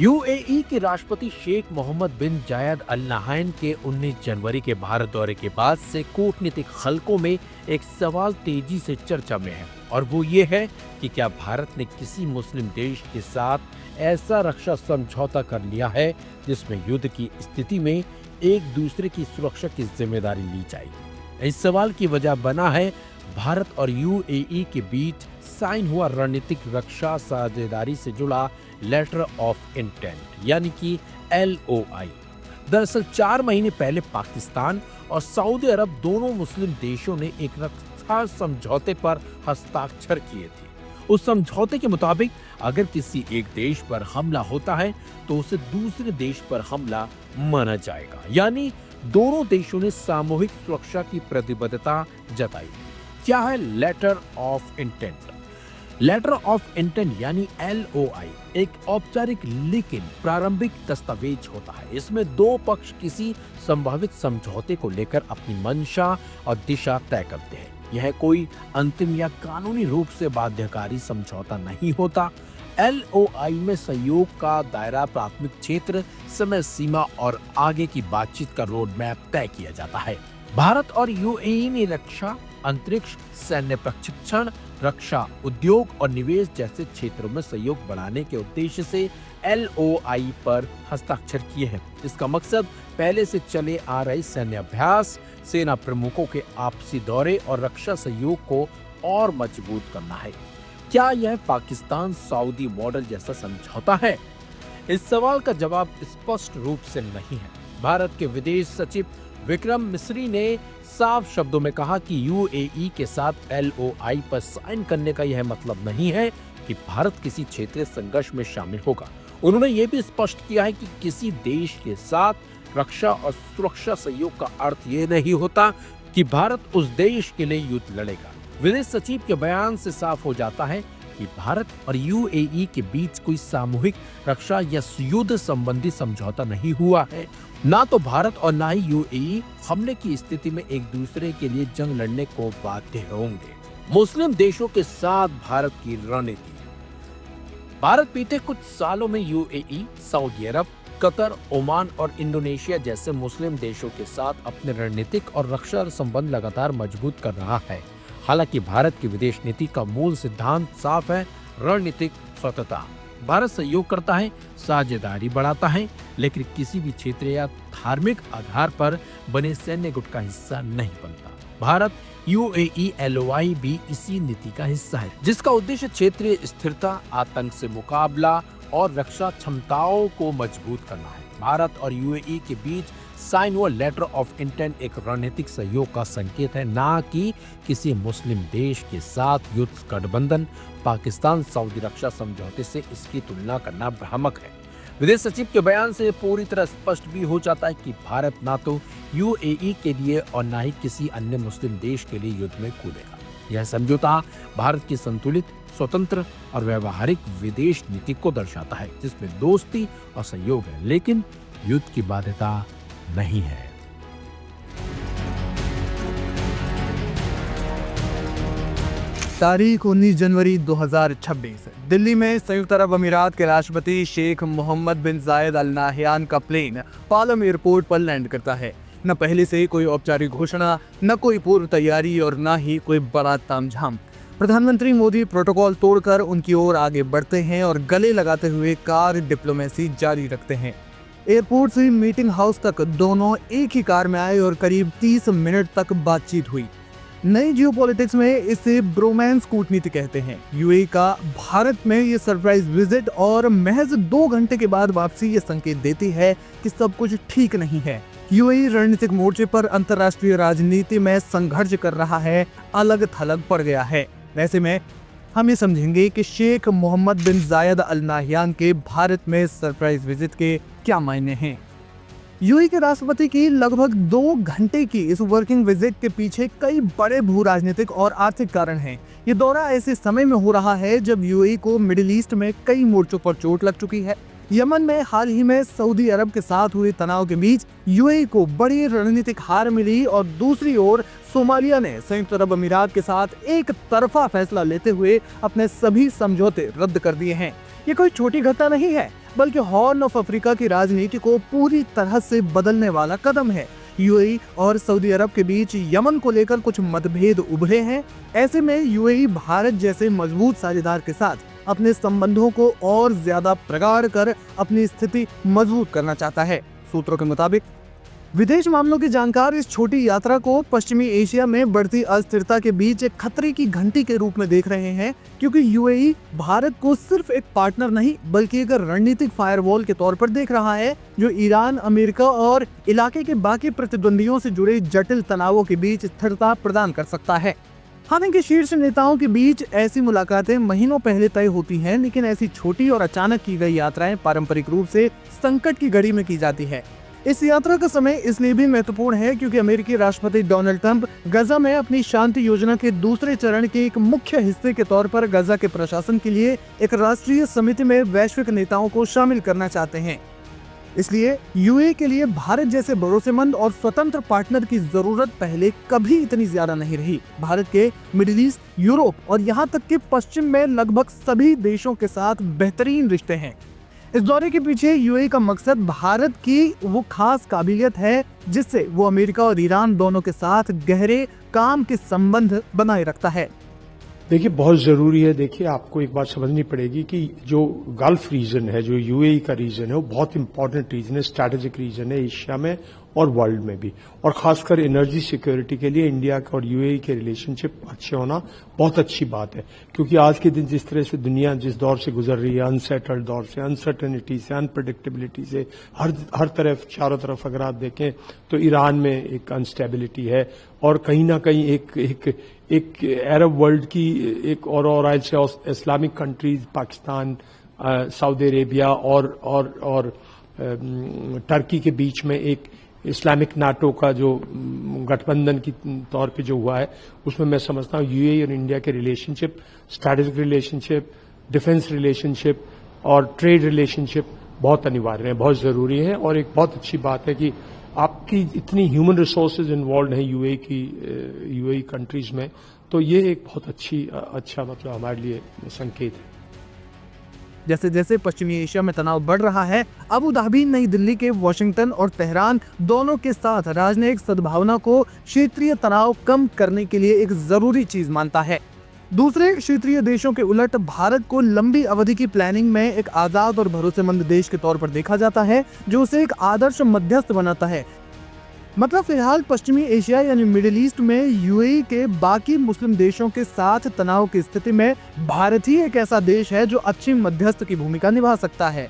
UAE के राष्ट्रपति शेख मोहम्मद बिन जायद अल नाहयान के 19 जनवरी के भारत दौरे के बाद से कूटनीतिक हलकों में एक सवाल तेजी से चर्चा में है और वो ये है कि क्या भारत ने किसी मुस्लिम देश के साथ ऐसा रक्षा समझौता कर लिया है जिसमें युद्ध की स्थिति में एक दूसरे की सुरक्षा की जिम्मेदारी ली जाएगी। इस सवाल की वजह बना है भारत और यूएई के बीच साइन हुआ रणनीतिक रक्षा साझेदारी से जुड़ा लेटर ऑफ इंटेंट यानी कि LOI। दरअसल 4 महीने पहले पाकिस्तान और सऊदी अरब दोनों मुस्लिम देशों ने एक रक्षा समझौते पर हस्ताक्षर किए थे। उस समझौते के मुताबिक अगर किसी एक देश पर हमला होता है तो उसे दूसरे देश पर हमला माना जाएगा, यानी दोनों देशों ने सामूहिक सुरक्षा की प्रतिबद्धता जताई। क्या है letter of intent? Letter of intent यानी LOI एक औपचारिक लेकिन प्रारंभिक दस्तावेज होता है। इसमें दो पक्ष किसी संभावित समझौते को लेकर अपनी मंशा और दिशा तय करते हैं। यह कोई अंतिम या कानूनी रूप से बाध्यकारी समझौता नहीं होता। LOI में सहयोग का दायरा, प्राथमिक क्षेत्र, समय सीमा और आगे की बातचीत का रोड मैप तय किया जाता है। भारत और यूएई ने रक्षा, अंतरिक्ष, सैन्य प्रशिक्षण, रक्षा उद्योग और निवेश जैसे क्षेत्रों में सहयोग बढ़ाने के उद्देश्य से LOI पर हस्ताक्षर किए हैं। इसका मकसद पहले से चले आ रहे सैन्य अभ्यास, सेना प्रमुखों के आपसी दौरे और रक्षा सहयोग को और मजबूत करना है। क्या यह पाकिस्तान सऊदी मॉडल जैसा समझौता है? इस सवाल का जवाब स्पष्ट रूप से नहीं है। भारत के विदेश सचिव विक्रम मिस्री ने साफ शब्दों में कहा कि यूएई के साथ LOI पर साइन करने का यह मतलब नहीं है कि भारत किसी क्षेत्रीय संघर्ष में शामिल होगा। उन्होंने ये भी स्पष्ट किया है कि किसी देश के साथ रक्षा और सुरक्षा सहयोग का अर्थ ये नहीं होता कि भारत उस देश के लिए युद्ध लड़ेगा। विदेश सचिव के बयान से साफ हो जाता है कि भारत और यूएई के बीच कोई सामूहिक रक्षा या युद्ध संबंधी समझौता नहीं हुआ है। ना तो भारत और ना ही यूएई हमले की स्थिति में एक दूसरे के लिए जंग लड़ने को बाध्य होंगे। मुस्लिम देशों के साथ भारत की रणनीति। भारत बीते कुछ सालों में यूएई, सऊदी अरब, कतर, ओमान और इंडोनेशिया जैसे मुस्लिम देशों के साथ अपने रणनीतिक और रक्षा संबंध लगातार मजबूत कर रहा है। हालांकि भारत की विदेश नीति का मूल सिद्धांत साफ है, रणनीतिक स्वतंत्रता। भारत सहयोग करता है, साझेदारी बढ़ाता है, लेकिन किसी भी क्षेत्र या धार्मिक आधार पर बने सैन्य गुट का हिस्सा नहीं बनता। भारत यूएई LOI भी इसी नीति का हिस्सा है, जिसका उद्देश्य क्षेत्रीय स्थिरता, आतंक से मुकाबला और रक्षा क्षमताओं को मजबूत करना है। भारत और यूएई के बीच साइन हुआ लेटर ऑफ इंटेंट एक रणनीतिक सहयोग का संकेत है, ना कि किसी मुस्लिम देश के साथ युद्ध गठबंधन। पाकिस्तान सऊदी रक्षा समझौते से इसकी तुलना करना भ्रामक है। विदेश सचिव के बयान से पूरी तरह स्पष्ट भी हो जाता है कि भारत ना तो यूएई के लिए और ना ही किसी अन्य मुस्लिम देश के लिए युद्ध में कूदेगा। यह समझौता भारत की संतुलित, स्वतंत्र और व्यवहारिक विदेश नीति को दर्शाता है, जिसमें दोस्ती और सहयोग है, लेकिन युद्ध की बाध्यता नहीं है। तारीख 19 जनवरी 2026। दिल्ली में संयुक्त अरब अमीरात के राष्ट्रपति शेख मोहम्मद बिन जायद अल नाहयान का प्लेन पालम एयरपोर्ट पर लैंड करता है। न पहले से कोई औपचारिक घोषणा, न कोई पूर्व तैयारी और न ही कोई बड़ा तामझाम। प्रधानमंत्री मोदी प्रोटोकॉल तोड़कर उनकी ओर आगे बढ़ते हैं और गले लगाते हुए कार डिप्लोमेसी जारी रखते हैं। एयरपोर्ट से मीटिंग हाउस तक दोनों एक ही कार में आए और करीब 30 मिनट तक बातचीत हुई। नई जियोपॉलिटिक्स में इसे ब्रोमांस कूटनीति कहते हैं। यूएई का भारत में ये सरप्राइज विजिट और महज 2 घंटे के बाद वापसी ये संकेत देती है कि सब कुछ ठीक नहीं है। यूएई रणनीतिक मोर्चे पर अंतर्राष्ट्रीय राजनीति में संघर्ष कर रहा है, अलग थलग पड़ गया है। वैसे में हम ये समझेंगे कि शेख मोहम्मद बिन जायद अल नाहयान के भारत में सरप्राइज विजिट के क्या मायने हैं। यूएई के राष्ट्रपति की लगभग 2 घंटे की इस वर्किंग विजिट के पीछे कई बड़े भू राजनीतिक और आर्थिक कारण हैं। ये दौरा ऐसे समय में हो रहा है जब यूएई को मिडिल ईस्ट में कई मोर्चों पर चोट लग चुकी है। यमन में हाल ही में सऊदी अरब के साथ हुए तनाव के बीच यूएई को बड़ी रणनीतिक हार मिली और दूसरी ओर सोमालिया ने संयुक्त अरब अमीरात के साथ एक तरफा फैसला लेते हुए अपने सभी समझौते रद्द कर दिए हैं। ये कोई छोटी घटना नहीं है, बल्कि हॉर्न ऑफ अफ्रीका की राजनीति को पूरी तरह से बदलने वाला कदम है। यूएई और सऊदी अरब के बीच यमन को लेकर कुछ मतभेद उभरे हैं। ऐसे में यूएई भारत जैसे मजबूत साझेदार के साथ अपने संबंधों को और ज्यादा प्रगाढ़ कर अपनी स्थिति मजबूत करना चाहता है। सूत्रों के मुताबिक विदेश मामलों के जानकार इस छोटी यात्रा को पश्चिमी एशिया में बढ़ती अस्थिरता के बीच एक खतरे की घंटी के रूप में देख रहे हैं, क्योंकि यूएई भारत को सिर्फ एक पार्टनर नहीं बल्कि एक रणनीतिक फायरवॉल के तौर पर देख रहा है, जो ईरान, अमेरिका और इलाके के बाकी प्रतिद्वंदियों से जुड़े जटिल तनावों के बीच स्थिरता प्रदान कर सकता है। हालांकि शीर्ष नेताओं के बीच ऐसी मुलाकातें महीनों पहले तय होती हैं, लेकिन ऐसी छोटी और अचानक की गई यात्राएं पारंपरिक रूप से संकट की घड़ी में की जाती है। इस यात्रा का समय इसलिए भी महत्वपूर्ण है क्योंकि अमेरिकी राष्ट्रपति डोनाल्ड ट्रंप गजा में अपनी शांति योजना के दूसरे चरण के एक मुख्य हिस्से के तौर पर गजा के प्रशासन के लिए एक राष्ट्रीय समिति में वैश्विक नेताओं को शामिल करना चाहते हैं। इसलिए यूएई के लिए भारत जैसे भरोसेमंद और स्वतंत्र पार्टनर की जरूरत पहले कभी इतनी ज्यादा नहीं रही। भारत के मिडिल ईस्ट, यूरोप और यहाँ तक कि पश्चिम में लगभग सभी देशों के साथ बेहतरीन रिश्ते हैं। इस दौरे के पीछे यूएई का मकसद भारत की वो खास काबिलियत है जिससे वो अमेरिका और ईरान दोनों के साथ गहरे काम के संबंध बनाए रखता है। देखिए, बहुत ज़रूरी है। देखिए, आपको एक बात समझनी पड़ेगी कि जो गल्फ रीजन है, जो यूएई का रीजन है, वो बहुत इंपॉर्टेंट रीजन है, स्ट्रैटेजिक रीजन है एशिया में और वर्ल्ड में भी, और खासकर एनर्जी सिक्योरिटी के लिए इंडिया और यूएई के रिलेशनशिप अच्छे होना बहुत अच्छी बात है। क्योंकि आज के दिन जिस तरह से दुनिया जिस दौर से गुजर रही है, अनसेटल्ड दौर से, अनसर्टेनिटी से, अनप्रेडिक्टेबिलिटी से, हर तरफ, चारों तरफ अगर आप देखें तो ईरान में एक अनस्टेबिलिटी है और कहीं ना कहीं एक अरब वर्ल्ड की एक और आज से Islamic countries, Pakistan, Saudi Arabia और टर्की के बीच में एक इस्लामिक नाटो का जो गठबंधन की तौर पे जो हुआ है, उसमें मैं समझता हूँ यूएई और इंडिया के relationship, strategic relationship, defence relationship और ट्रेड रिलेशनशिप बहुत अनिवार्य है, बहुत ज़रूरी है। और एक बहुत अच्छी बात है कि आपकी इतनी ह्यूमन रिसोर्सेज इन्वॉल्व हैं यूएई कंट्रीज में, तो ये एक बहुत अच्छा मतलब हमारे लिए संकेत है। जैसे जैसे पश्चिमी एशिया में तनाव बढ़ रहा है, अबू धाबी, नई दिल्ली के वाशिंगटन और तेहरान दोनों के साथ राजनयिक सद्भावना को क्षेत्रीय तनाव कम करने के लिए एक जरूरी चीज मानता है। दूसरे क्षेत्रीय देशों के उलट भारत को लंबी अवधि की प्लानिंग में एक आजाद और भरोसेमंद देश के तौर पर देखा जाता है, जो उसे एक आदर्श मध्यस्थ बनाता है। मतलब फिलहाल पश्चिमी एशिया यानी मिडिल ईस्ट में यूएई के बाकी मुस्लिम देशों के साथ तनाव की स्थिति में भारत ही एक ऐसा देश है जो अच्छी मध्यस्थ की भूमिका निभा सकता है।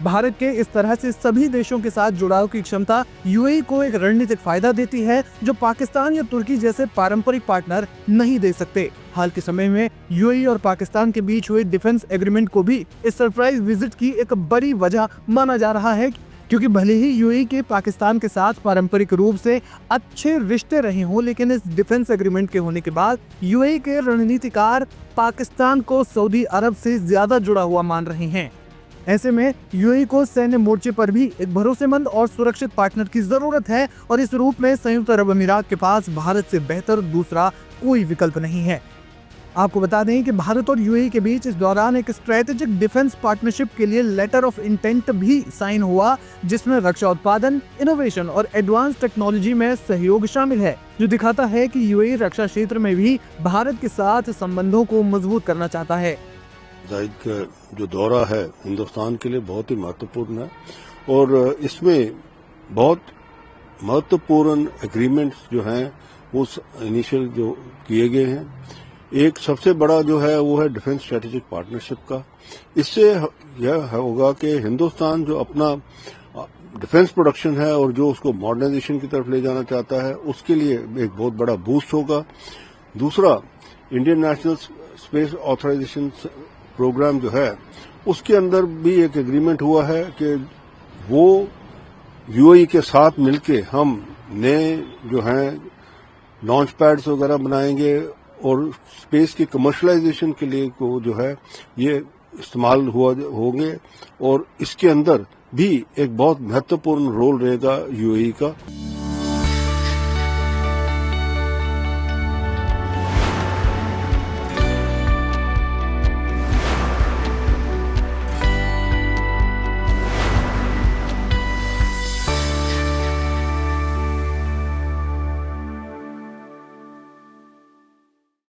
भारत के इस तरह से सभी देशों के साथ जुड़ाव की क्षमता यूएई को एक रणनीतिक फायदा देती है जो पाकिस्तान या तुर्की जैसे पारंपरिक पार्टनर नहीं दे सकते। हाल के समय में यूएई और पाकिस्तान के बीच हुए डिफेंस एग्रीमेंट को भी इस सरप्राइज विजिट की एक बड़ी वजह माना जा रहा है, क्योंकि भले ही यूएई के पाकिस्तान के साथ पारंपरिक रूप से अच्छे रिश्ते रहे हों, लेकिन इस डिफेंस एग्रीमेंट के होने के बाद यूएई के रणनीतिकार पाकिस्तान को सऊदी अरब से ज्यादा जुड़ा हुआ मान रहे हैं। ऐसे में यूएई को सैन्य मोर्चे पर भी एक भरोसेमंद और सुरक्षित पार्टनर की जरूरत है और इस रूप में संयुक्त अरब अमीरात के पास भारत से बेहतर दूसरा कोई विकल्प नहीं है। आपको बता दें कि भारत और यूएई के बीच इस दौरान एक स्ट्रेटेजिक डिफेंस पार्टनरशिप के लिए लेटर ऑफ इंटेंट भी साइन हुआ, जिसमें रक्षा उत्पादन, इनोवेशन और एडवांस टेक्नोलॉजी में सहयोग शामिल है, जो दिखाता है कि यूएई रक्षा क्षेत्र में भी भारत के साथ संबंधों को मजबूत करना चाहता है। जाहिद का जो दौरा है हिंदुस्तान के लिए बहुत ही महत्वपूर्ण है और इसमें बहुत महत्वपूर्ण एग्रीमेंट्स जो हैं वो इनिशियल जो किए गए हैं। एक सबसे बड़ा जो है वो है डिफेंस स्ट्रेटेजिक पार्टनरशिप का। इससे यह होगा कि हिंदुस्तान जो अपना डिफेंस प्रोडक्शन है और जो उसको मॉडर्नाइजेशन की तरफ ले जाना चाहता है उसके लिए एक बहुत बड़ा बूस्ट होगा। दूसरा, Indian national space authorisation programme जो है उसके अंदर भी एक एग्रीमेंट हुआ है कि वो यूएई के साथ मिलके हम नए जो हैं लॉन्च पैड्स वगैरह बनाएंगे और स्पेस की कमर्शलाइजेशन के लिए को जो है ये इस्तेमाल होंगे और इसके अंदर भी एक बहुत महत्वपूर्ण रोल रहेगा यूएई का।